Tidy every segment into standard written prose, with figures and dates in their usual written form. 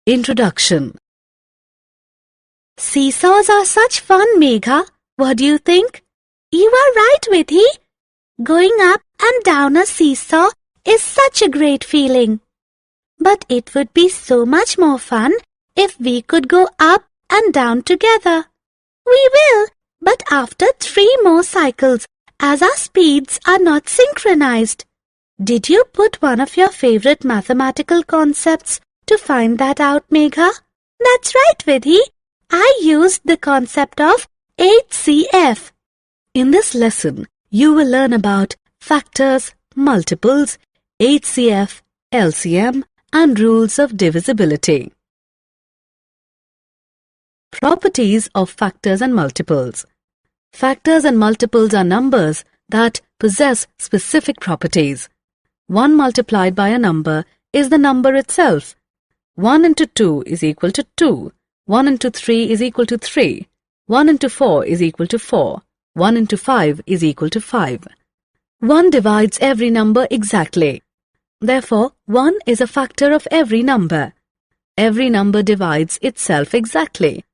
Introduction. Seesaws are such fun, Megha. What do you think? You are right, Vidhi. Going up and down a seesaw is such a great feeling. But it would be so much more fun if we could go up and down together. We will, but after 3 more cycles, as our speeds are not synchronized. Did you put one of your favorite mathematical concepts to find that out, Megha? That's right, Vidhi. I used the concept of HCF. In this lesson, you will learn about factors, multiples, HCF, LCM, and rules of divisibility. Properties of factors and multiples. Factors and multiples are numbers that possess specific properties. 1 multiplied by a number is the number itself. 1 into 2 is equal to 2. 1 into 3 is equal to 3. 1 into 4 is equal to 4. 1 into 5 is equal to 5. 1 divides every number exactly. Therefore, 1 is a factor of every number. Every number divides itself exactly.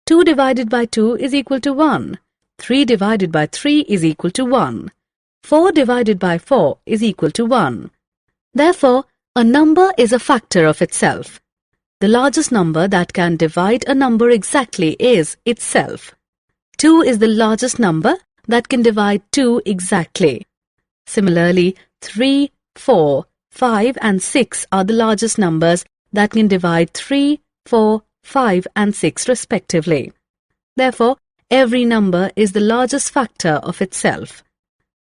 2 divided by 2 is equal to 1. 3 divided by 3 is equal to 1. 4 divided by 4 is equal to 1. Therefore, a number is a factor of itself. The largest number that can divide a number exactly is itself. 2 is the largest number that can divide 2 exactly. Similarly, 3, 4, 5 and 6 are the largest numbers that can divide 3, 4, 5 and 6 respectively. Therefore, every number is the largest factor of itself.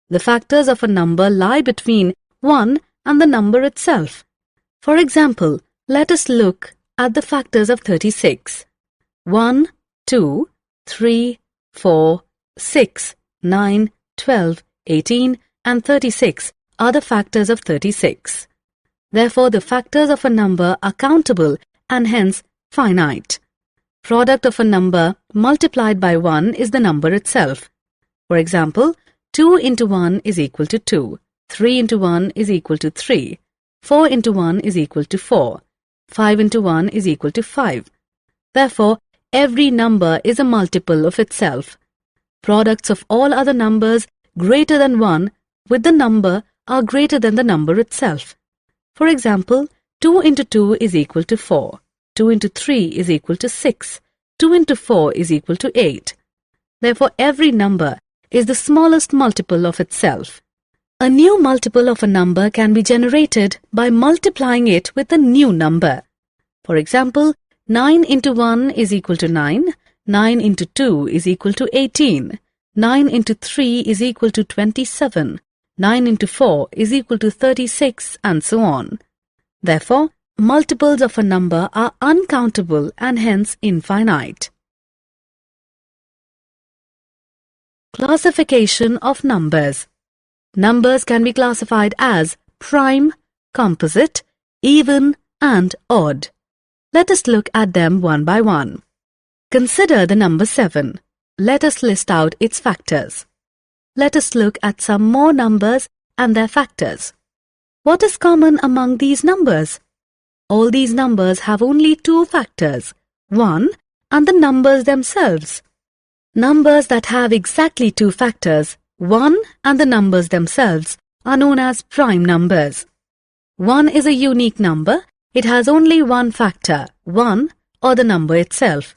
The factors of a number lie between 1 and the number itself. For example, let us look at the factors of 36. 1, 2, 3, 4, 6, 9, 12, 18 and 36 are the factors of 36. Therefore, the factors of a number are countable and hence finite. Product of a number multiplied by 1 is the number itself. For example, 2 into 1 is equal to 2. 3 into 1 is equal to 3. 4 into 1 is equal to 4. 5 into 1 is equal to 5. Therefore, every number is a multiple of itself. Products of all other numbers greater than 1 with the number are greater than the number itself. For example, 2 into 2 is equal to 4. 2 into 3 is equal to 6. 2 into 4 is equal to 8. Therefore, every number is the smallest multiple of itself. A new multiple of a number can be generated by multiplying it with a new number. For example, 9 into 1 is equal to 9, 9 into 2 is equal to 18, 9 into 3 is equal to 27, 9 into 4 is equal to 36, and so on. Therefore, multiples of a number are uncountable and hence infinite. Classification of numbers. Numbers can be classified as prime, composite, even, and odd. Let us look at them one by one. Consider the number 7. Let us list out its factors. Let us look at some more numbers and their factors. What is common among these numbers? All these numbers have only 2 factors, 1 and the numbers themselves. Numbers that have exactly 2 factors, 1 and the numbers themselves, are known as prime numbers. 1 is a unique number. It has only 1 factor, 1 or the number itself.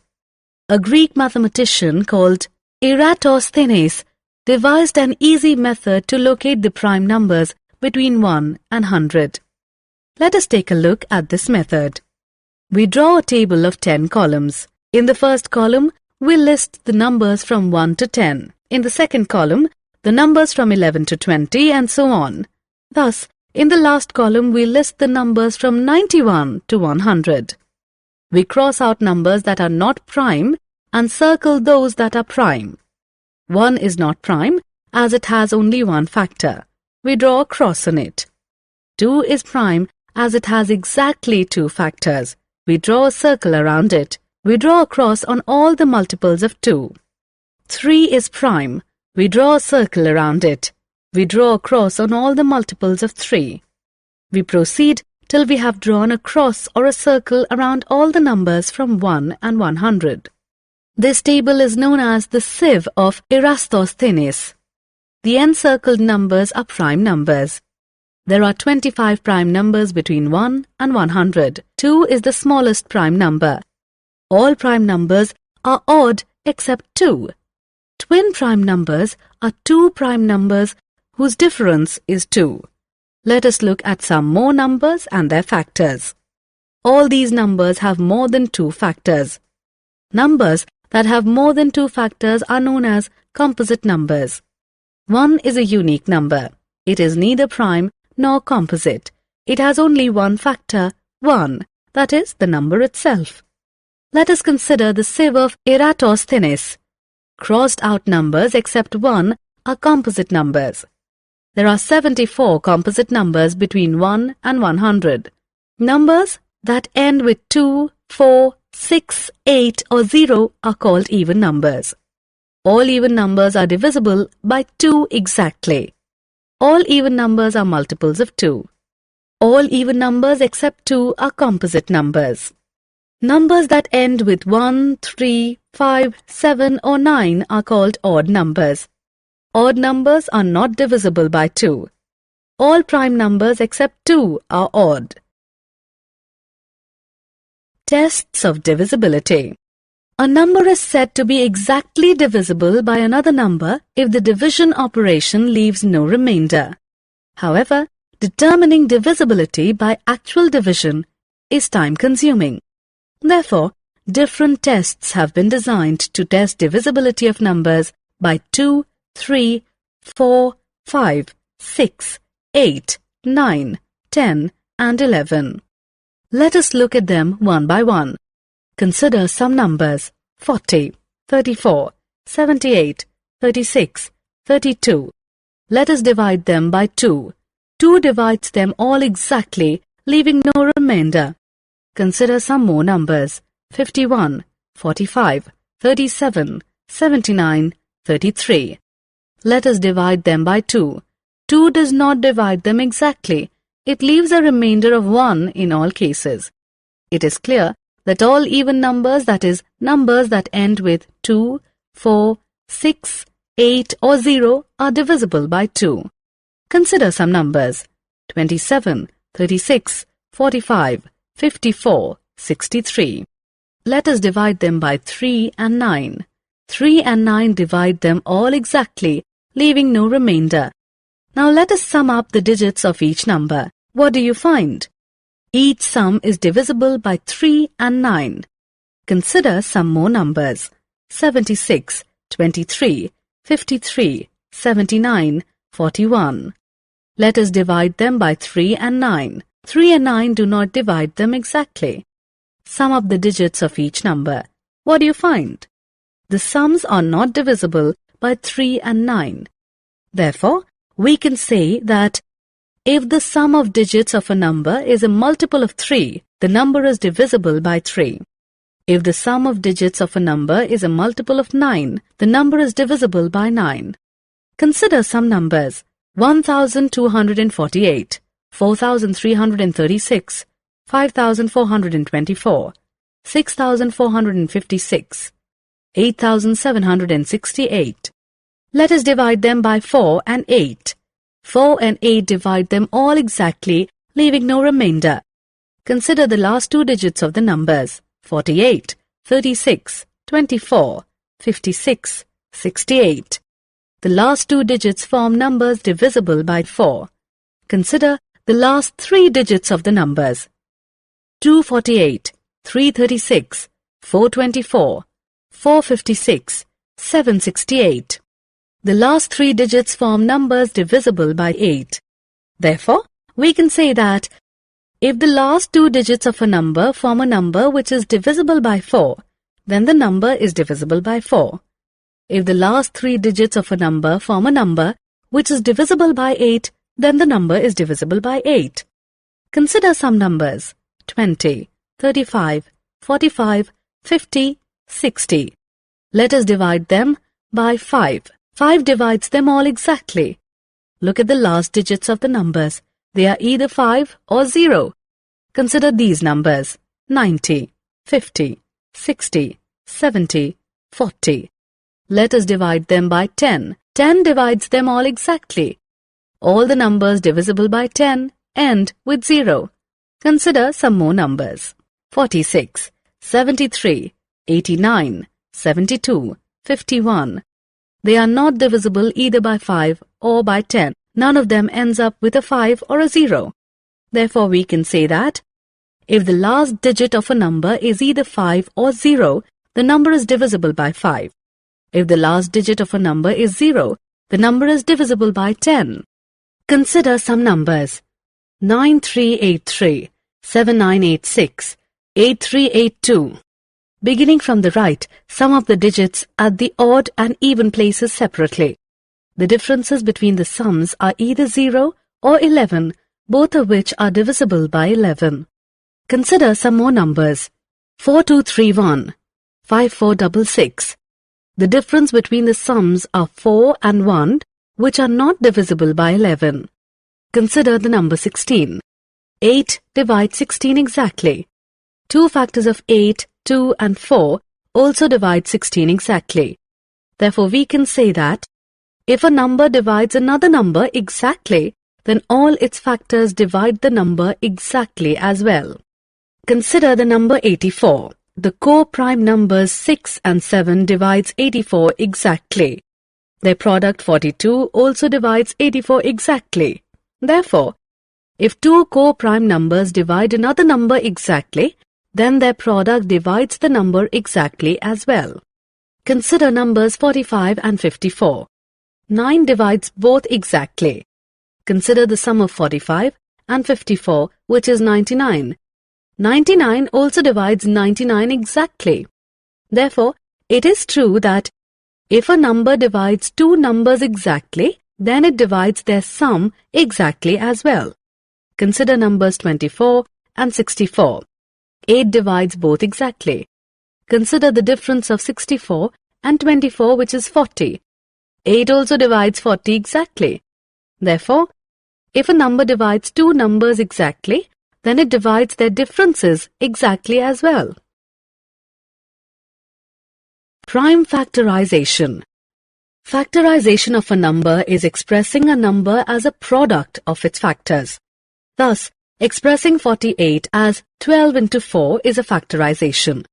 A Greek mathematician called Eratosthenes devised an easy method to locate the prime numbers between 1 and 100. Let us take a look at this method. We draw a table of 10 columns. In the first column, we list the numbers from 1 to 10. In the second column, the numbers from 11 to 20 and so on. Thus, in the last column, we list the numbers from 91 to 100. We cross out numbers that are not prime and circle those that are prime. 1 is not prime as it has only 1 factor. We draw a cross on it. 2 is prime as it has exactly 2 factors. We draw a circle around it. We draw a cross on all the multiples of 2. 3 is prime. We draw a circle around it. We draw a cross on all the multiples of 3. We proceed till we have drawn a cross or a circle around all the numbers from 1 and 100. This table is known as the sieve of Eratosthenes. The encircled numbers are prime numbers. There are 25 prime numbers between 1 and 100. 2 is the smallest prime number. All prime numbers are odd except 2. Twin prime numbers are two prime numbers whose difference is 2. Let us look at some more numbers and their factors. All these numbers have more than 2 factors. Numbers that have more than 2 factors are known as composite numbers. 1 is a unique number. It is neither prime nor composite. It has only one factor, 1, that is, the number itself. Let us consider the sieve of Eratosthenes. Crossed out numbers except 1 are composite numbers. There are 74 composite numbers between 1 and 100. Numbers that end with 2, 4, 6, 8 or 0 are called even numbers. All even numbers are divisible by 2 exactly. All even numbers are multiples of 2. All even numbers except 2 are composite numbers. Numbers that end with 1, 3, 5, 7 or 9 are called odd numbers. Odd numbers are not divisible by 2. All prime numbers except 2 are odd. Tests of divisibility. A number is said to be exactly divisible by another number if the division operation leaves no remainder. However, determining divisibility by actual division is time-consuming. Therefore, different tests have been designed to test divisibility of numbers by 2, 3, 4, 5, 6, 8, 9, 10 and 11. Let us look at them one by one. Consider some numbers: 40, 34, 78, 36, 32. Let us divide them by 2. 2 divides them all exactly, leaving no remainder. Consider some more numbers: 51, 45, 37, 79, 33. Let us divide them by 2. 2 does not divide them exactly. It leaves a remainder of 1 in all cases. It is clear that all even numbers, that is, numbers that end with 2, 4, 6, 8 or 0 are divisible by 2. Consider some numbers: 27, 36, 45, 54, 63. Let us divide them by 3 and 9. 3 and 9 divide them all exactly, leaving no remainder. Now let us sum up the digits of each number. What do you find? Each sum is divisible by 3 and 9. Consider some more numbers: 76, 23, 53, 79, 41. Let us divide them by 3 and 9. 3 and 9 do not divide them exactly. Sum up the digits of each number. What do you find? The sums are not divisible by 3 and 9. Therefore, we can say that if the sum of digits of a number is a multiple of 3, the number is divisible by 3. If the sum of digits of a number is a multiple of 9, the number is divisible by 9. Consider some numbers: 1248, 4336, 5424, 6456, 8768. Let us divide them by 4 and 8. 4 and 8 divide them all exactly, leaving no remainder. Consider the last 2 digits of the numbers: 48, 36, 24, 56, 68. The last 2 digits form numbers divisible by 4. Consider the last 3 digits of the numbers: 248, 336, 424, 456, 768. The last 3 digits form numbers divisible by 8. Therefore, we can say that if the last 2 digits of a number form a number which is divisible by 4, then the number is divisible by 4. If the last 3 digits of a number form a number which is divisible by 8, then the number is divisible by 8. Consider some numbers: 20, 35, 45, 50, 60. Let us divide them by 5. 5 divides them all exactly. Look at the last digits of the numbers. They are either 5 or 0. Consider these numbers: 90, 50, 60, 70, 40. Let us divide them by 10. 10 divides them all exactly. All the numbers divisible by 10 end with 0. Consider some more numbers: 46, 73, 89, 72, 51. They are not divisible either by 5 or by 10. None of them ends up with a 5 or a 0. Therefore, we can say that if the last digit of a number is either 5 or 0, the number is divisible by 5. If the last digit of a number is 0, the number is divisible by 10. Consider some numbers: 9383, 7986, 8382. Beginning from the right, sum up the digits at the odd and even places separately. The differences between the sums are either 0 or 11, both of which are divisible by 11. Consider some more numbers: 4231, 5466. The difference between the sums are 4 and 1, which are not divisible by 11. Consider the number 16. 8 divides 16 exactly. Two factors of 8, 2 and 4 also divide 16 exactly. Therefore, we can say that if a number divides another number exactly, then all its factors divide the number exactly as well. Consider the number 84. The co-prime numbers 6 and 7 divides 84 exactly. Their product 42 also divides 84 exactly. Therefore, if two co-prime numbers divide another number exactly, then their product divides the number exactly as well. Consider numbers 45 and 54. 9 divides both exactly. Consider the sum of 45 and 54, which is 99. 99 also divides 99 exactly. Therefore, it is true that if a number divides two numbers exactly, then it divides their sum exactly as well. Consider numbers 24 and 64. 8 divides both exactly. Consider the difference of 64 and 24, which is 40. 8 also divides 40 exactly. Therefore, if a number divides two numbers exactly, then it divides their differences exactly as well. Prime factorization. Factorization of a number is expressing a number as a product of its factors. Thus, expressing 48 as 12 into 4 is a factorization.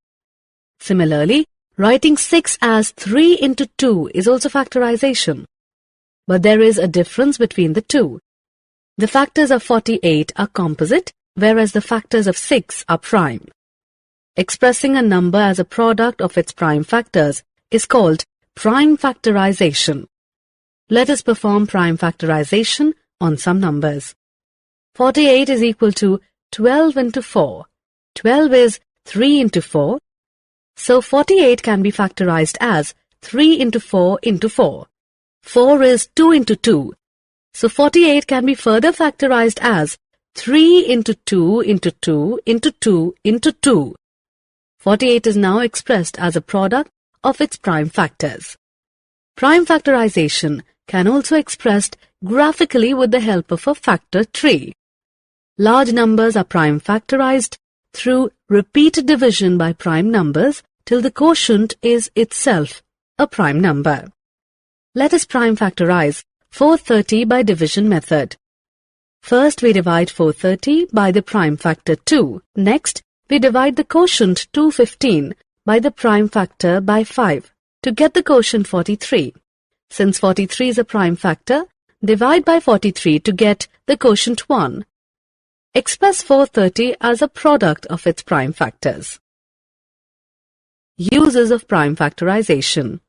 Similarly, writing 6 as 3 into 2 is also factorization. But there is a difference between the two. The factors of 48 are composite, whereas the factors of 6 are prime. Expressing a number as a product of its prime factors is called prime factorization. Let us perform prime factorization on some numbers. 48 is equal to 12 into 4. 12 is 3 into 4. So 48 can be factorized as 3 into 4 into 4. 4 is 2 into 2. So 48 can be further factorized as 3 into 2 into 2 into 2 into 2. 48 is now expressed as a product of its prime factors. Prime factorization can also be expressed graphically with the help of a factor tree. Large numbers are prime factorized through repeated division by prime numbers till the quotient is itself a prime number. Let us prime factorize 430 by division method. First, we divide 430 by the prime factor 2. Next, we divide the quotient 215 by the prime factor by 5 to get the quotient 43. Since 43 is a prime factor, divide by 43 to get the quotient 1. Express 430 as a product of its prime factors. Uses of prime factorization.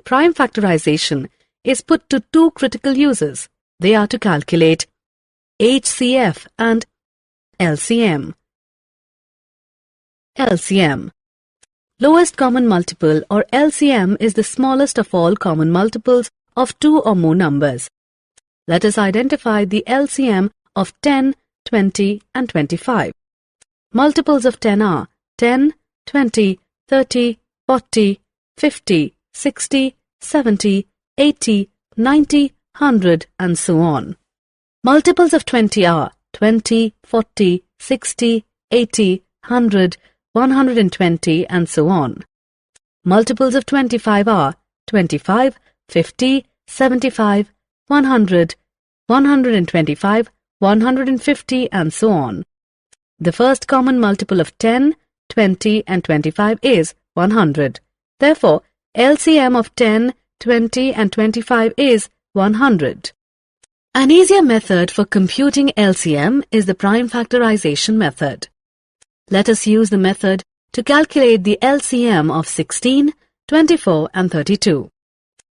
Prime factorization is put to two critical uses. They are to calculate HCF and LCM. LCM. Lowest common multiple or LCM is the smallest of all common multiples of two or more numbers. Let us identify the LCM of 10, 20 and 25. Multiples of 10 are 10, 20, 30, 40, 50, 60, 70, 80, 90, 100 and so on. Multiples of 20 are 20, 40, 60, 80, 100, 120 and so on. Multiples of 25 are 25, 50, 75, 100, 125, 150 and so on. The first common multiple of 10, 20 and 25 is 100. Therefore, LCM of 10, 20 and 25 is 100. An easier method for computing LCM is the prime factorization method. Let us use the method to calculate the LCM of 16, 24 and 32.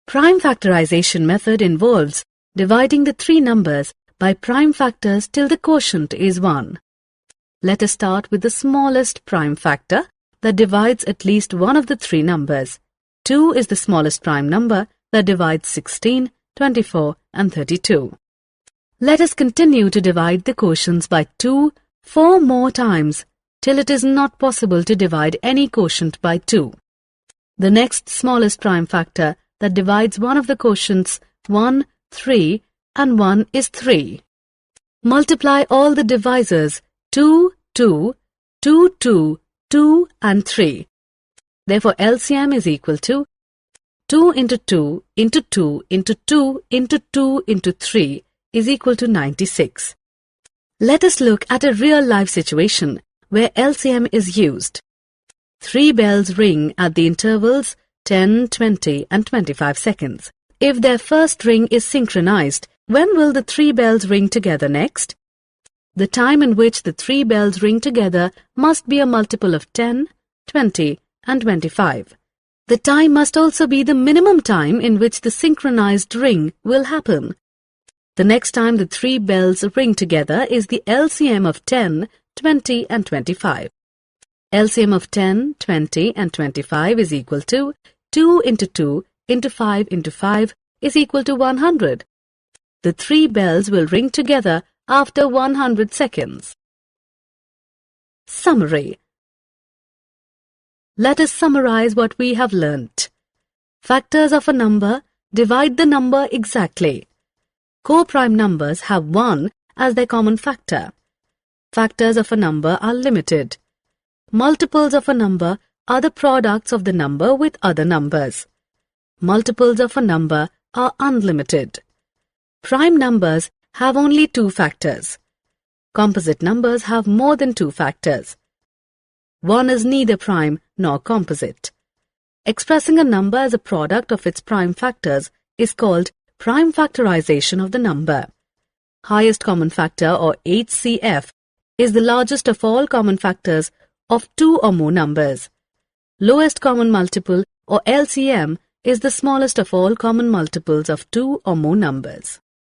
Prime factorization method involves dividing the three numbers by prime factors till the quotient is 1. Let us start with the smallest prime factor that divides at least one of the three numbers. 2 is the smallest prime number that divides 16, 24 and 32. Let us continue to divide the quotients by 2 4 more times till it is not possible to divide any quotient by 2. The next smallest prime factor that divides one of the quotients 1, 3 and 1 is 3. Multiply all the divisors 2, 2, 2, 2, 2 and 3. Therefore, LCM is equal to 2 into 2 into 2 into 2 into 2 into 3 is equal to 96. Let us look at a real-life situation where LCM is used. 3 bells ring at the intervals 10, 20 and 25 seconds. If their first ring is synchronized, when will the 3 bells ring together next? The time in which the 3 bells ring together must be a multiple of 10, 20 and 25. The time must also be the minimum time in which the synchronized ring will happen. The next time the 3 bells ring together is the LCM of 10, 20 and 25. LCM of 10, 20 and 25 is equal to 2 into 2 into 5 into 5 is equal to 100. The 3 bells will ring together after 100 seconds. Summary. Let us summarize what we have learnt. Factors of a number divide the number exactly. Co-prime numbers have 1 as their common factor. Factors of a number are limited. Multiples of a number are the products of the number with other numbers. Multiples of a number are unlimited. Prime numbers have only 2 factors. Composite numbers have more than 2 factors. 1 is neither prime nor composite. Expressing a number as a product of its prime factors is called prime factorization of the number. Highest common factor, or HCF, is the largest of all common factors of 2 or more numbers. Lowest common multiple, or LCM, is the smallest of all common multiples of 2 or more numbers.